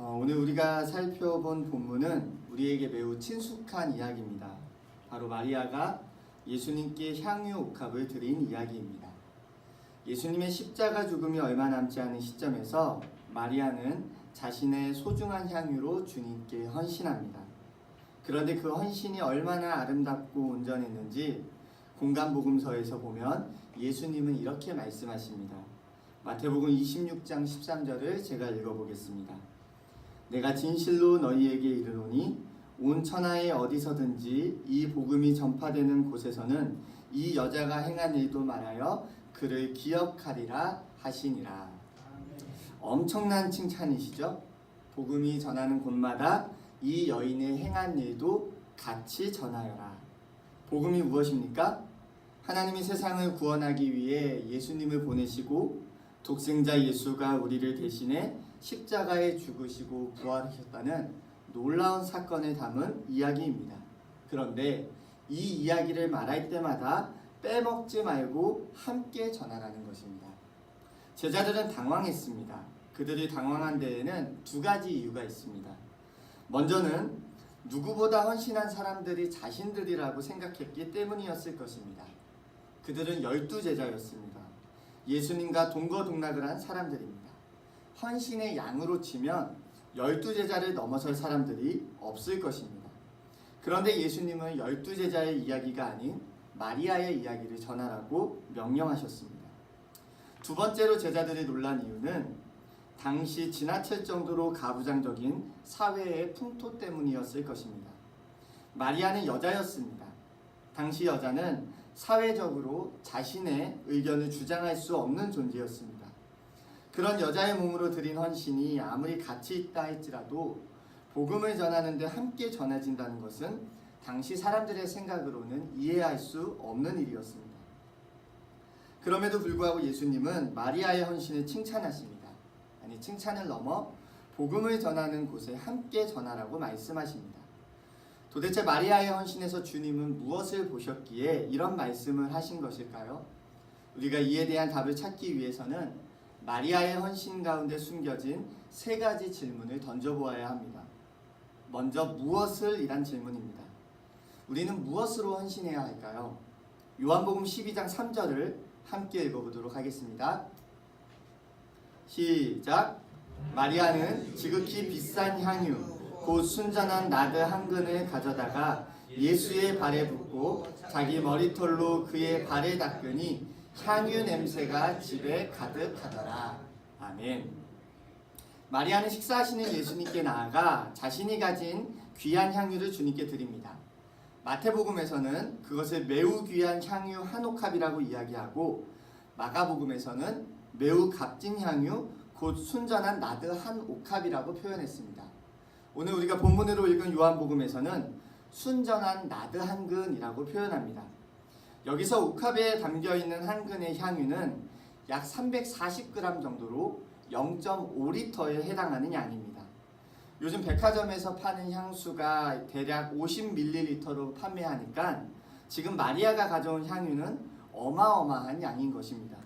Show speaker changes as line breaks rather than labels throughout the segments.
오늘 우리가 살펴본 본문은 우리에게 매우 친숙한 이야기입니다. 바로 마리아가 예수님께 향유 옥합을 드린 이야기입니다. 예수님의 십자가 죽음이 얼마 남지 않은 시점에서 마리아는 자신의 소중한 향유로 주님께 헌신합니다. 그런데 그 헌신이 얼마나 아름답고 온전했는지 공간복음서에서 보면 예수님은 이렇게 말씀하십니다. 마태복음 26장 13절을 제가 읽어보겠습니다. 내가 진실로 너희에게 이르노니 온 천하에 어디서든지 이 복음이 전파되는 곳에서는 이 여자가 행한 일도 말하여 그를 기억하리라 하시니라. 엄청난 칭찬이시죠? 복음이 전하는 곳마다 이 여인의 행한 일도 같이 전하여라. 복음이 무엇입니까? 하나님이 세상을 구원하기 위해 예수님을 보내시고 독생자 예수가 우리를 대신해 십자가에 죽으시고 부활하셨다는 놀라운 사건을 담은 이야기입니다. 그런데 이 이야기를 말할 때마다 빼먹지 말고 함께 전하라는 것입니다. 제자들은 당황했습니다. 그들이 당황한 데에는 두 가지 이유가 있습니다. 먼저는 누구보다 헌신한 사람들이 자신들이라고 생각했기 때문이었을 것입니다. 그들은 12제자였습니다. 예수님과 동거동락을 한 사람들입니다. 헌신의 양으로 치면 12제자를 넘어설 사람들이 없을 것입니다. 그런데 예수님은 12제자의 이야기가 아닌 마리아의 이야기를 전하라고 명령하셨습니다. 두 번째로 제자들이 놀란 이유는 당시 지나칠 정도로 가부장적인 사회의 풍토 때문이었을 것입니다. 마리아는 여자였습니다. 당시 여자는 사회적으로 자신의 의견을 주장할 수 없는 존재였습니다. 그런 여자의 몸으로 드린 헌신이 아무리 가치 있다 할지라도 복음을 전하는 데 함께 전해진다는 것은 당시 사람들의 생각으로는 이해할 수 없는 일이었습니다. 그럼에도 불구하고 예수님은 마리아의 헌신을 칭찬하십니다. 아니, 칭찬을 넘어 복음을 전하는 곳에 함께 전하라고 말씀하십니다. 도대체 마리아의 헌신에서 주님은 무엇을 보셨기에 이런 말씀을 하신 것일까요? 우리가 이에 대한 답을 찾기 위해서는 마리아의 헌신 가운데 숨겨진 세 가지 질문을 던져보아야 합니다. 먼저 무엇을 이란 질문입니다. 우리는 무엇으로 헌신해야 할까요? 요한복음 12장 3절을 함께 읽어보도록 하겠습니다. 시작! 마리아는 지극히 비싼 향유 곧 순전한 나드 한 근을 가져다가 예수의 발에 붓고 자기 머리털로 그의 발에 닦으니 향유 냄새가 집에 가득하더라. 아멘. 마리아는 식사하시는 예수님께 나아가 자신이 가진 귀한 향유를 주님께 드립니다. 마태복음에서는 그것을 매우 귀한 향유 한 옥합이라고 이야기하고 마가복음에서는 매우 값진 향유 곧 순전한 나드 한 옥합이라고 표현했습니다. 오늘 우리가 본문으로 읽은 요한복음에서는 순전한 나드 한 근이라고 표현합니다. 여기서 옥합에 담겨있는 한 근의 향유는 약 340g 정도로 0.5리터에 해당하는 양입니다. 요즘 백화점에서 파는 향수가 대략 50ml로 판매하니까 지금 마리아가 가져온 향유는 어마어마한 양인 것입니다.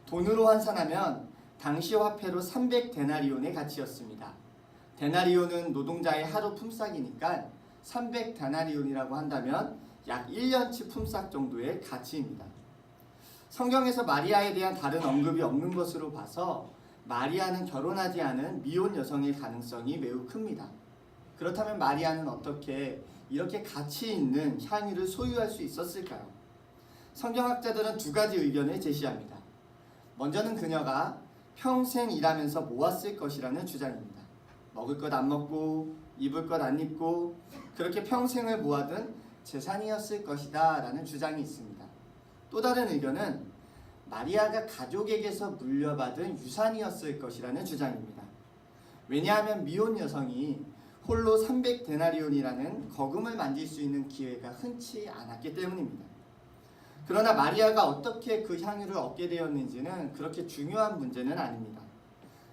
돈으로 환산하면 당시 화폐로 300데나리온의 가치였습니다. 데나리온은 노동자의 하루 품삯이니까 300데나리온이라고 한다면 약 1년치 품삯 정도의 가치입니다. 성경에서 마리아에 대한 다른 언급이 없는 것으로 봐서 마리아는 결혼하지 않은 미혼 여성일 가능성이 매우 큽니다. 그렇다면 마리아는 어떻게 이렇게 가치 있는 향유를 소유할 수 있었을까요? 성경학자들은 두 가지 의견을 제시합니다. 먼저는 그녀가 평생 일하면서 모았을 것이라는 주장입니다. 먹을 것 안 먹고 입을 것 안 입고 그렇게 평생을 모아둔 재산이었을 것이다 라는 주장이 있습니다. 또 다른 의견은 마리아가 가족에게서 물려받은 유산이었을 것이라는 주장입니다. 왜냐하면 미혼 여성이 홀로 300데나리온이라는 거금을 만질 수 있는 기회가 흔치 않았기 때문입니다. 그러나 마리아가 어떻게 그 향유를 얻게 되었는지는 그렇게 중요한 문제는 아닙니다.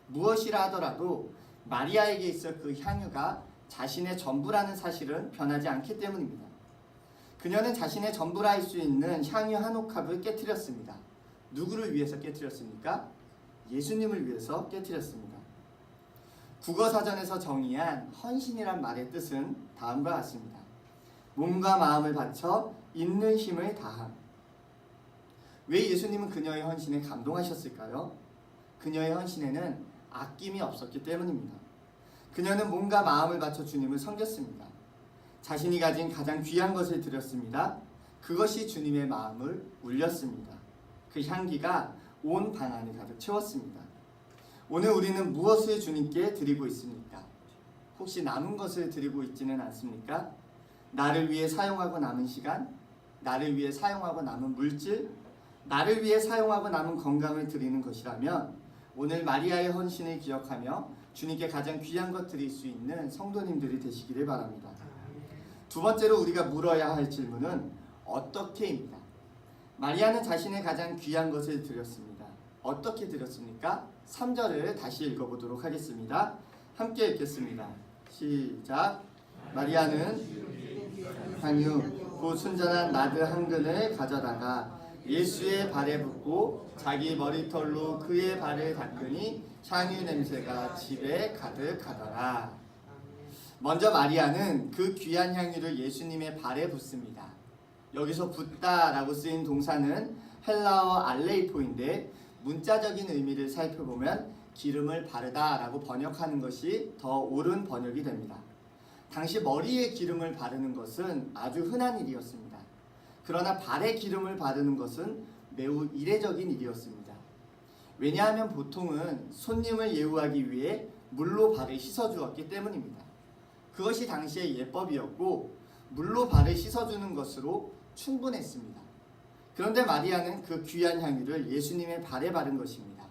무엇이라 하더라도 마리아에게 있어 그 향유가 자신의 전부라는 사실은 변하지 않기 때문입니다. 그녀는 자신의 전부라 할 수 있는 향유 한 옥합을 깨트렸습니다. 누구를 위해서 깨트렸습니까? 예수님을 위해서 깨트렸습니다. 국어사전에서 정의한 헌신이란 말의 뜻은 다음과 같습니다. 몸과 마음을 바쳐 있는 힘을 다함. 왜 예수님은 그녀의 헌신에 감동하셨을까요? 그녀의 헌신에는 아낌이 없었기 때문입니다. 그녀는 몸과 마음을 바쳐 주님을 섬겼습니다. 자신이 가진 가장 귀한 것을 드렸습니다. 그것이 주님의 마음을 울렸습니다. 그 향기가 온 방 안을 가득 채웠습니다. 오늘 우리는 무엇을 주님께 드리고 있습니까? 혹시 남은 것을 드리고 있지는 않습니까? 나를 위해 사용하고 남은 시간, 나를 위해 사용하고 남은 물질, 나를 위해 사용하고 남은 건강을 드리는 것이라면 오늘 마리아의 헌신을 기억하며 주님께 가장 귀한 것 드릴 수 있는 성도님들이 되시기를 바랍니다. 두 번째로 우리가 물어야 할 질문은 어떻게입니다. 마리아는 자신의 가장 귀한 것을 드렸습니다. 어떻게 드렸습니까? 3절을 다시 읽어보도록 하겠습니다. 함께 읽겠습니다. 시작. 마리아는 향유 곧 순전한 나드 한 근을 가져다가 예수의 발에 붓고 자기 머리털로 그의 발을 닦으니 향유 냄새가 집에 가득하더라. 먼저 마리아는 그 귀한 향유를 예수님의 발에 붓습니다. 여기서 붓다라고 쓰인 동사는 헬라어 알레이포인데 문자적인 의미를 살펴보면 기름을 바르다라고 번역하는 것이 더 옳은 번역이 됩니다. 당시 머리에 기름을 바르는 것은 아주 흔한 일이었습니다. 그러나 발에 기름을 바르는 것은 매우 이례적인 일이었습니다. 왜냐하면 보통은 손님을 예우하기 위해 물로 발을 씻어주었기 때문입니다. 그것이 당시의 예법이었고 물로 발을 씻어주는 것으로 충분했습니다. 그런데 마리아는 그 귀한 향유를 예수님의 발에 바른 것입니다.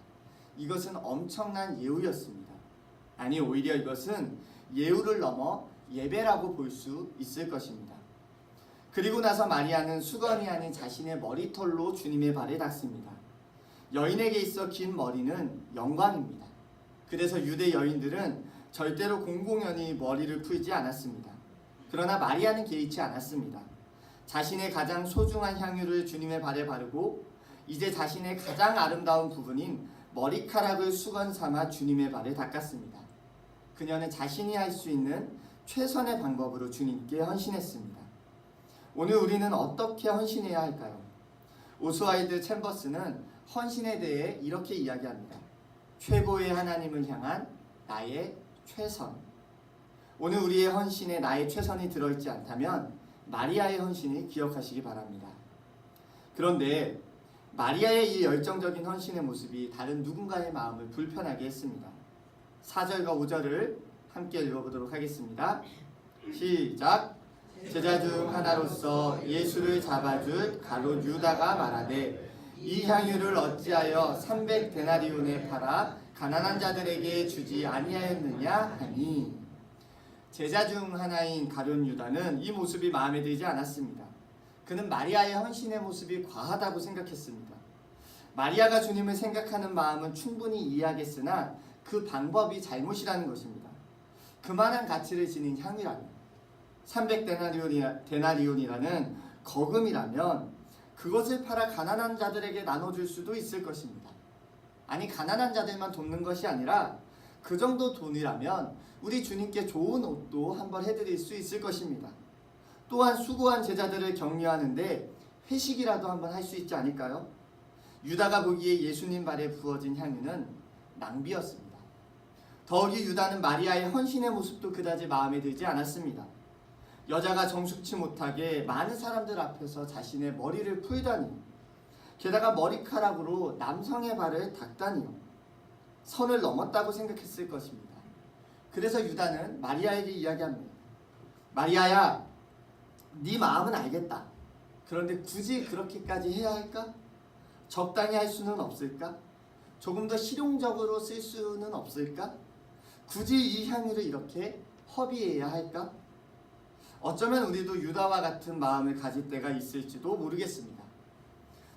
이것은 엄청난 예우였습니다. 아니, 오히려 이것은 예우를 넘어 예배라고 볼 수 있을 것입니다. 그리고 나서 마리아는 수건이 아닌 자신의 머리털로 주님의 발을 닦습니다. 여인에게 있어 긴 머리는 영광입니다. 그래서 유대 여인들은 절대로 공공연히 머리를 풀지 않았습니다. 그러나 마리아는 개의치 않았습니다. 자신의 가장 소중한 향유를 주님의 발에 바르고 이제 자신의 가장 아름다운 부분인 머리카락을 수건 삼아 주님의 발을 닦았습니다. 그녀는 자신이 할 수 있는 최선의 방법으로 주님께 헌신했습니다. 오늘 우리는 어떻게 헌신해야 할까요? 오스와일드 챔버스는 헌신에 대해 이렇게 이야기합니다. 최고의 하나님을 향한 나의 최선. 오늘 우리의 헌신에 나의 최선이 들어있지 않다면 마리아의 헌신을 기억하시기 바랍니다. 그런데 마리아의 이 열정적인 헌신의 모습이 다른 누군가의 마음을 불편하게 했습니다. 4절과 5절을 함께 읽어보도록 하겠습니다. 시작. 제자 중 하나로서 예수를 잡아줄 가롯 유다가 말하되 이 향유를 어찌하여 300데나리온에 팔아 가난한 자들에게 주지 아니하였느냐 하니. 제자 중 하나인 가룟 유다는 이 모습이 마음에 들지 않았습니다. 그는 마리아의 헌신의 모습이 과하다고 생각했습니다. 마리아가 주님을 생각하는 마음은 충분히 이해하겠으나 그 방법이 잘못이라는 것입니다. 그만한 가치를 지닌 향이라면 300데나리온이라는 거금이라면 그것을 팔아 가난한 자들에게 나눠줄 수도 있을 것입니다. 아니, 가난한 자들만 돕는 것이 아니라 그 정도 돈이라면 우리 주님께 좋은 옷도 한번 해드릴 수 있을 것입니다. 또한 수고한 제자들을 격려하는데 회식이라도 한번 할 수 있지 않을까요? 유다가 보기에 예수님 발에 부어진 향유는 낭비였습니다. 더욱이 유다는 마리아의 헌신의 모습도 그다지 마음에 들지 않았습니다. 여자가 정숙치 못하게 많은 사람들 앞에서 자신의 머리를 풀다니, 게다가 머리카락으로 남성의 발을 닦다니요. 선을 넘었다고 생각했을 것입니다. 그래서 유다는 마리아에게 이야기합니다. 마리아야, 네 마음은 알겠다. 그런데 굳이 그렇게까지 해야 할까? 적당히 할 수는 없을까? 조금 더 실용적으로 쓸 수는 없을까? 굳이 이 향유를 이렇게 허비해야 할까? 어쩌면 우리도 유다와 같은 마음을 가질 때가 있을지도 모르겠습니다.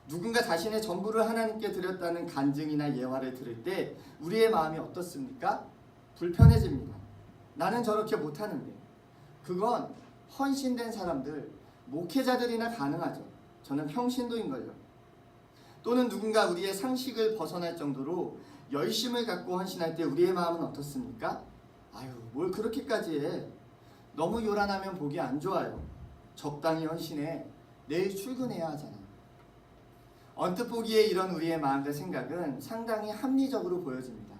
누군가 자신의 전부를 하나님께 드렸다는 간증이나 예화를 들을 때 우리의 마음이 어떻습니까? 불편해집니다. 나는 저렇게 못하는데. 그건 헌신된 사람들, 목회자들이나 가능하죠. 저는 평신도인걸요. 또는 누군가 우리의 상식을 벗어날 정도로 열심을 갖고 헌신할 때 우리의 마음은 어떻습니까? 아유, 뭘 그렇게까지 해. 너무 요란하면 보기 안 좋아요. 적당히 헌신해. 내일 출근해야 하잖아. 언뜻 보기에 이런 우리의 마음과 생각은 상당히 합리적으로 보여집니다.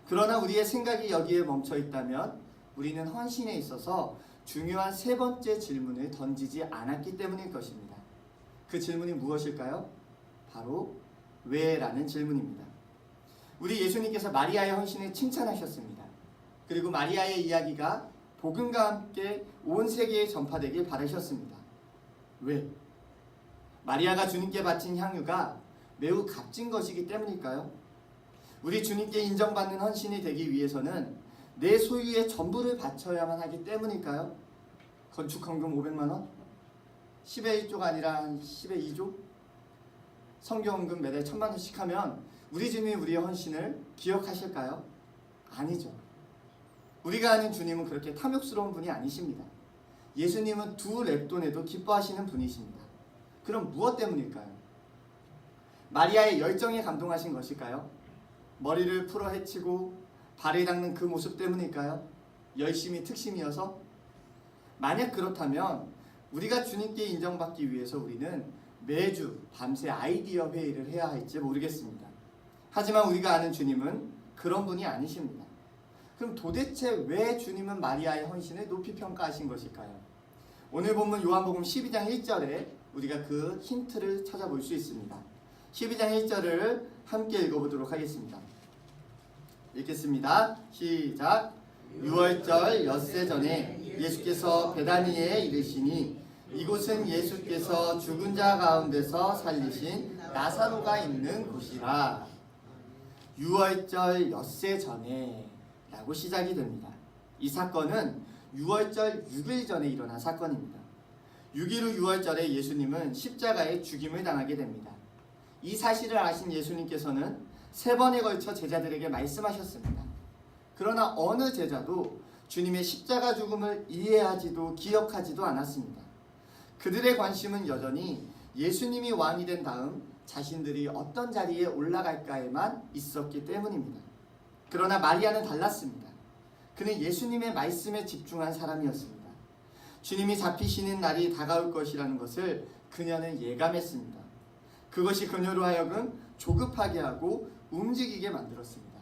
그러나 우리의 생각이 여기에 멈춰 있다면 우리는 헌신에 있어서 중요한 세 번째 질문을 던지지 않았기 때문일 것입니다. 그 질문이 무엇일까요? 바로 왜?라는 질문입니다. 우리 예수님께서 마리아의 헌신을 칭찬하셨습니다. 그리고 마리아의 이야기가 복음과 함께 온 세계에 전파되길 바라셨습니다. 왜? 마리아가 주님께 바친 향유가 매우 값진 것이기 때문일까요? 우리 주님께 인정받는 헌신이 되기 위해서는 내 소유의 전부를 바쳐야만 하기 때문일까요? 건축헌금 500만 원? 10의 1조가 아니라 10의 2조? 성경헌금 매달 1000만 원씩 하면 우리 주님이 우리의 헌신을 기억하실까요? 아니죠. 우리가 아는 주님은 그렇게 탐욕스러운 분이 아니십니다. 예수님은 두 렙돈에도 기뻐하시는 분이십니다. 그럼 무엇 때문일까요? 마리아의 열정에 감동하신 것일까요? 머리를 풀어 헤치고 발을 닦는 그 모습 때문일까요? 열심이 특심이어서? 만약 그렇다면 우리가 주님께 인정받기 위해서 우리는 매주 밤새 아이디어 회의를 해야 할지 모르겠습니다. 하지만 우리가 아는 주님은 그런 분이 아니십니다. 그럼 도대체 왜 주님은 마리아의 헌신을 높이 평가하신 것일까요? 오늘 본문 요한복음 12장 1절에 우리가 그 힌트를 찾아볼 수 있습니다. 12장 1절을 함께 읽어보도록 하겠습니다. 읽겠습니다. 시작. 6월절 엿새 전에 예수께서 베다니에 이르시니 이곳은 예수께서 죽은 자 가운데서 살리신 나사로가 있는 곳이라. 6월절 엿새 전에 라고 시작이 됩니다. 이 사건은 6월절 6일 전에 일어난 사건입니다. 6일 후 6월절에 예수님은 십자가에 죽임을 당하게 됩니다. 이 사실을 아신 예수님께서는 3번에 걸쳐 제자들에게 말씀하셨습니다. 그러나 어느 제자도 주님의 십자가 죽음을 이해하지도 기억하지도 않았습니다. 그들의 관심은 여전히 예수님이 왕이 된 다음 자신들이 어떤 자리에 올라갈까에만 있었기 때문입니다. 그러나 마리아는 달랐습니다. 그는 예수님의 말씀에 집중한 사람이었습니다. 주님이 잡히시는 날이 다가올 것이라는 것을 그녀는 예감했습니다. 그것이 그녀로 하여금 조급하게 하고 움직이게 만들었습니다.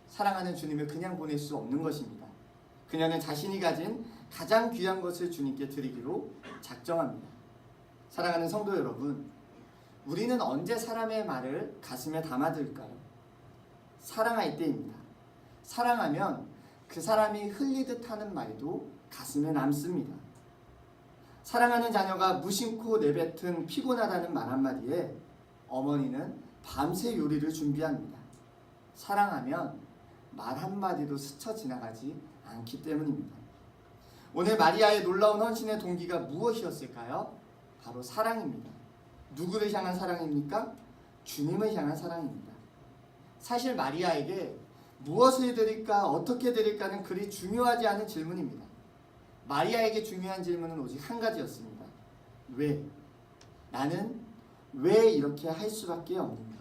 사랑하는 주님을 그냥 보낼 수 없는 것입니다. 그녀는 자신이 가진 가장 귀한 것을 주님께 드리기로 작정합니다. 사랑하는 성도 여러분, 우리는 언제 사람의 말을 가슴에 담아둘까요? 사랑할 때입니다. 사랑하면 그 사람이 흘리듯 하는 말도 가슴에 남습니다. 사랑하는 자녀가 무심코 내뱉은 피곤하다는 말 한마디에 어머니는 밤새 요리를 준비합니다. 사랑하면 말 한마디도 스쳐 지나가지 않기 때문입니다. 오늘 마리아의 놀라운 헌신의 동기가 무엇이었을까요? 바로 사랑입니다. 누구를 향한 사랑입니까? 주님을 향한 사랑입니다. 사실 마리아에게 무엇을 드릴까, 어떻게 드릴까는 그리 중요하지 않은 질문입니다. 마리아에게 중요한 질문은 오직 한 가지였습니다. 왜? 나는 왜 이렇게 할 수밖에 없는가?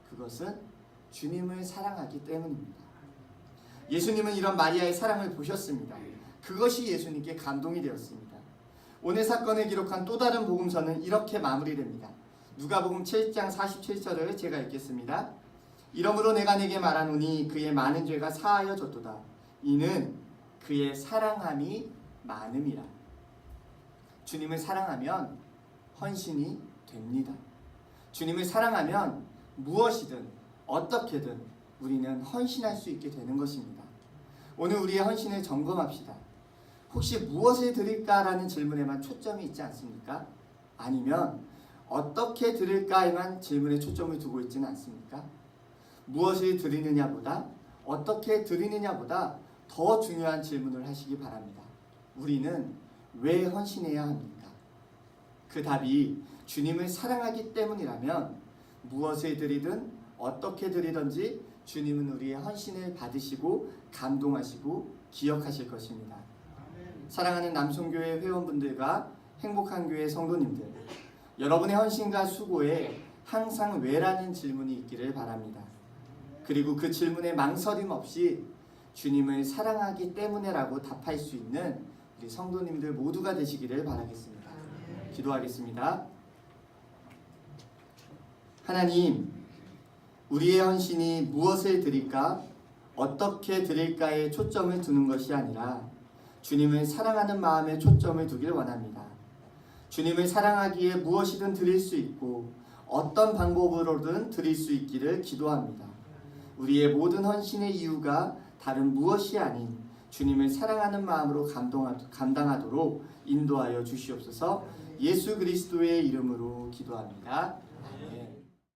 그것은 주님을 사랑하기 때문입니다. 예수님은 이런 마리아의 사랑을 보셨습니다. 그것이 예수님께 감동이 되었습니다. 오늘 사건을 기록한 또 다른 복음서는 이렇게 마무리됩니다. 누가복음 7장 47절을 제가 읽겠습니다. 이러므로 내가 네게 말하노니 그의 많은 죄가 사하여졌도다. 이는 그의 사랑함이 많음이라. 주님을 사랑하면 헌신이 됩니다. 주님을 사랑하면 무엇이든 어떻게든 우리는 헌신할 수 있게 되는 것입니다. 오늘 우리의 헌신을 점검합시다. 혹시 무엇을 드릴까라는 질문에만 초점이 있지 않습니까? 아니면 어떻게 드릴까에만 질문에 초점을 두고 있지는 않습니까? 무엇을 드리느냐보다 어떻게 드리느냐보다 더 중요한 질문을 하시기 바랍니다. 우리는 왜 헌신해야 합니까? 그 답이 주님을 사랑하기 때문이라면 무엇을 드리든 어떻게 드리든지 주님은 우리의 헌신을 받으시고 감동하시고 기억하실 것입니다. 사랑하는 남송교회 회원분들과 행복한 교회 성도님들, 여러분의 헌신과 수고에 항상 왜라는 질문이 있기를 바랍니다. 그리고 그 질문에 망설임 없이 주님을 사랑하기 때문에라고 답할 수 있는 우리 성도님들 모두가 되시기를 바라겠습니다. 기도하겠습니다. 하나님, 우리의 헌신이 무엇을 드릴까, 어떻게 드릴까에 초점을 두는 것이 아니라 주님을 사랑하는 마음에 초점을 두길 원합니다. 주님을 사랑하기에 무엇이든 드릴 수 있고 어떤 방법으로든 드릴 수 있기를 기도합니다. 우리의 모든 헌신의 이유가 다른 무엇이 아닌 주님을 사랑하는 마음으로 감당하도록 인도하여 주시옵소서. 예수 그리스도의 이름으로 기도합니다.